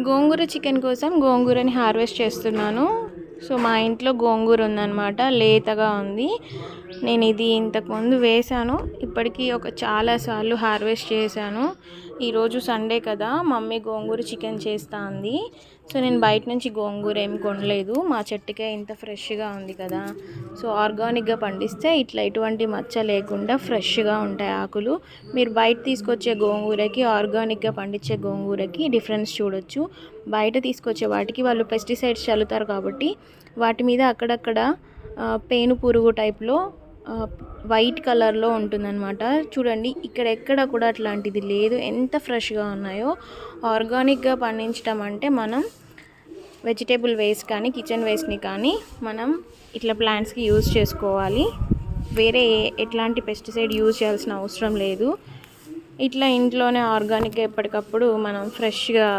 గోంగూర chicken కోసం గోంగూరని harvest చేస్తున్నాను. సో మా ఇంట్లో గోంగూర ఉందన్నమాట, లేతగా ఉంది. నేను ఇది ఇంతకుముందు వేశాను, ఇప్పటికీ చాలాసార్లు హార్వెస్ట్ చేశాను. ఈరోజు సండే కదా, మమ్మీ గోంగూర చికెన్ చేస్తా ఉంది. సో నేను బయట నుంచి గోంగూర ఏం కొనలేదు, మా చెట్టుకే ఇంత ఫ్రెష్గా ఉంది కదా. సో ఆర్గానిక్గా పండిస్తే ఇట్లా ఎటువంటి మచ్చ లేకుండా ఫ్రెష్గా ఉంటాయి ఆకులు. మీరు బయట తీసుకొచ్చే గోంగూరకి ఆర్గానిక్గా పండించే గోంగూరకి డిఫరెన్స్ చూడొచ్చు. బయట తీసుకొచ్చే వాటికి వాళ్ళు పెస్టిసైడ్స్ చల్లుతారు కాబట్టి వాటి మీద అక్కడక్కడ పేను పురుగు టైప్లో వైట్ కలర్లో ఉంటుందన్నమాట. చూడండి, ఇక్కడ ఎక్కడ కూడా అట్లాంటిది లేదు, ఎంత ఫ్రెష్గా ఉన్నాయో. ఆర్గానిక్గా పండించడం అంటే మనం వెజిటేబుల్ వేస్ట్ కానీ కిచెన్ వేస్ట్ని కానీ మనం ఇట్లా ప్లాంట్స్కి యూజ్ చేసుకోవాలి. వేరే ఎట్లాంటి పెస్టిసైడ్ యూజ్ చేయాల్సిన అవసరం లేదు. ఇట్లా ఇంట్లోనే ఆర్గానిక్గా ఎప్పటికప్పుడు మనం ఫ్రెష్గా